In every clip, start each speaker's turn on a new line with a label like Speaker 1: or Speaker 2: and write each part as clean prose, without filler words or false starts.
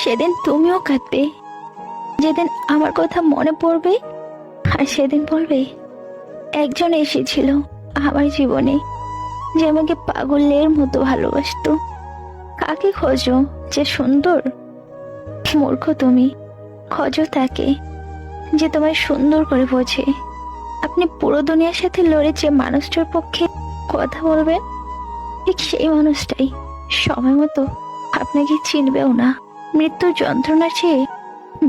Speaker 1: সেদিন তুমিও কাঁদবে, যেদিন আমার কথা মনে পড়বে। আর সেদিন বলবে, একজন এসেছিল আমার জীবনে যে আমাকে পাগলের মতো ভালোবাসতো। কাকে খোঁজো যে সুন্দর? মূর্খ তুমি, খোঁজো তাকে যে তোমায় সুন্দর করে বোঝে। আপনি পুরো দুনিয়ার সাথে লড়ে যে মানুষটার পক্ষে কথা বলবেন, ঠিক সেই মানুষটাই সময় মতো আপনাকে চিনবেও না। মৃত্যুর যন্ত্রণার চেয়ে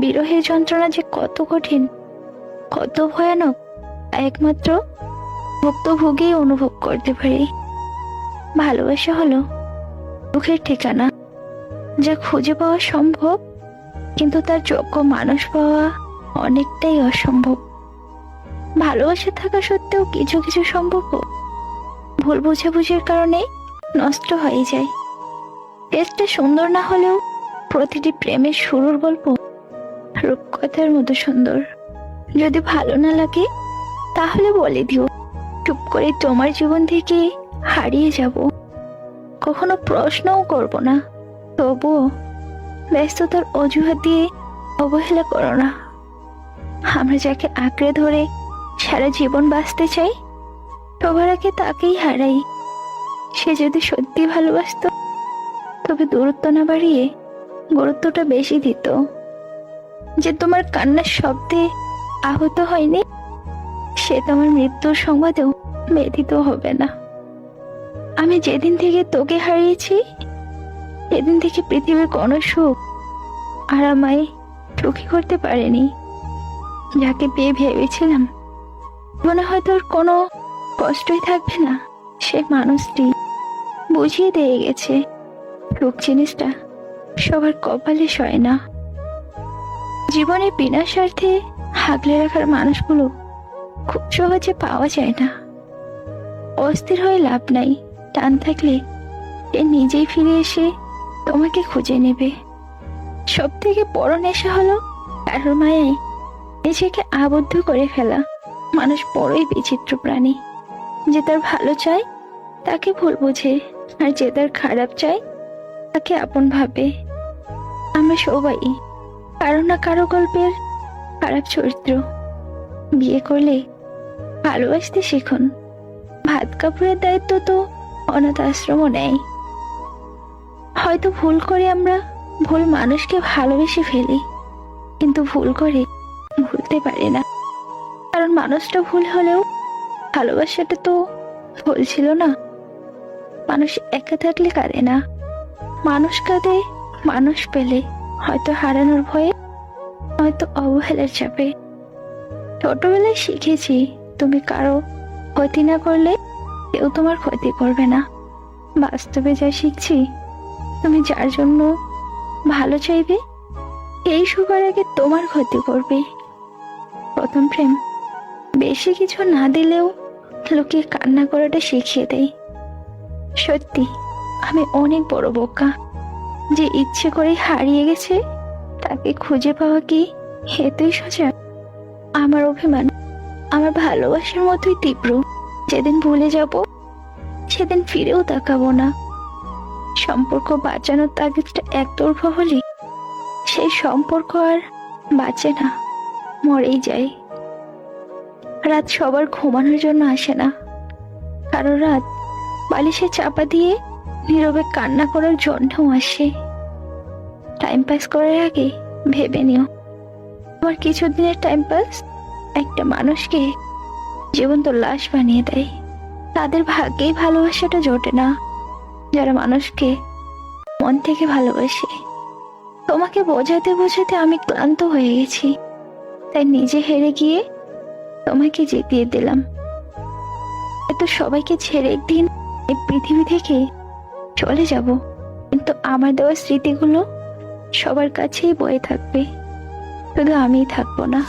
Speaker 1: বিরহের যন্ত্রণা যে কত কঠিন, কত ভয়ানক, তা একমাত্র ভুক্তভোগী অনুভব করতে পারি। ভালোবাসা হলো দুঃখের ঠিকানা, যা খুঁজে পাওয়া সম্ভব, কিন্তু তার যোগ্য মানুষ পাওয়া অনেকটাই অসম্ভব। ভালোবাসা থাকা সত্ত্বেও কিছু কিছু সম্পর্ক ভুল বোঝাবুঝির কারণে নষ্ট হয়ে যায়। টেস্টটা সুন্দর না হলেও প্রতিটি প্রেমের শুরুর গল্প রূপকথার মতো সুন্দর। যদি ভালো না লাগে তাহলে বলে দিও, চুপ করে তোমার জীবন থেকে হারিয়ে যাব। কখনো প্রশ্নও করব না, তবুও ব্যস্ততার অজুহাত দিয়ে অবহেলা করো না। আমরা যাকে আঁকড়ে ধরে সারা জীবন বাঁচতে চাই, সবার আগে তাকেই হারাই। সে যদি সত্যি ভালোবাসতো, তবে দূরত্ব না বাড়িয়ে গুরুত্বটা বেশি দিত। যে তোমার কান্নার শব্দে আহত হয়নি, সে তোমার মৃত্যুর সংবাদেও ব্যথিত হবে না। আমি যেদিন থেকে তোকে হারিয়েছি, সেদিন থেকে পৃথিবীর কোনো সুখ আর আমায় সুখী করতে পারেনি। যাকে পেয়ে ভেবেছিলাম মনে হয় তোর কোনো কষ্টই থাকবে না, সে মানুষটি বুঝিয়ে দিয়ে গেছে সুখ জিনিসটা সবার কপালে সয় না। জীবনে বিনা স্বার্থে আগলে রাখার মানুষগুলো খুব সহজে পাওয়া যায় না। অস্থির হয়ে লাভ নাই, টান থাকলে এ নিজেই ফিরে এসে তোমাকে খুঁজে নেবে। সব থেকে বড় নেশা হলো কারোর মায়ায় নিজেকে আবদ্ধ করে ফেলা। মানুষ বড়ই বিচিত্র প্রাণী। যে তার ভালো চায় তাকে ভুল বোঝে, আর যে তার খারাপ চায় তাকে আপন ভাবে। আমরা সবাই কারো না কারো গল্পের খারাপ চরিত্র। বিয়ে করলে ভালোবাসতে শিখুন। ভাত কাপড়ের দায়িত্ব তো অনাথ আশ্রমও নেয়। হয়তো ভুল করে আমরা ভুল মানুষকে ভালোবেসে ফেলি, কিন্তু ভুল করে ভুলতে পারি না। কারণ মানুষটা ভুল হলেও ভালোবাসাটা তো ভুল ছিল না। মানুষ একা থাকলে কাঁদে না, মানুষ কাঁদে মানুষ পেলে, হয়তো হারানোর ভয়ে, হয়তো অবহেলার চাপে। ছোটবেলায় শিখেছি, তুমি কারো ক্ষতি না করলে কেউ তোমার ক্ষতি করবে না। বাস্তবে যা শিখছি, তুমি যার জন্য ভালো চাইবে, এই সবার আগে তোমার ক্ষতি করবে। প্রথম প্রেম বেশি কিছু না দিলেও লোকে কান্না করাটা শিখিয়ে দেয়। সত্যি আমি অনেক বড় বোকা, যে ইচ্ছে করে হারিয়ে গেছে তাকে খুঁজে পাওয়া কি হেতুই সোজা? আমার অভিমান আমার ভালোবাসার মতোই তীব্র। যেদিন ভুলে যাব, সেদিন ফিরেও তাকাবো না। সম্পর্ক বাঁচানোর তাগিদটা একতরফা হলে সেই সম্পর্ক আর বাঁচে না, মরেই যায়। রাত সবার ঘুমানোর জন্য আসে না, কারো রাত বালিশে চাপা দিয়ে নীরবে কান্না করার জন্যও আসে। টাইম পাস করার আগে ভেবে নিও, তোমার কিছুদিনের টাইম পাস একটা মানুষকে জীবন্ত লাশ বানিয়ে দেয়। তাদের ভাগ্যেই ভালোবাসাটা জোটে না, যারা মানুষকে মন থেকে ভালোবাসে। তোমাকে বোঝাতে বোঝাতে আমি ক্লান্ত হয়ে গেছি, তাই নিজে হেরে গিয়ে তোমাকে জিতিয়ে দিলাম। এত সবাইকে ছেড়ে একদিন এই পৃথিবী থেকে চলে যাব, কিন্তু আমার দেওয়া স্মৃতিগুলো সবার কাছেই বয়ে থাকবে, শুধু আমিই থাকবো না।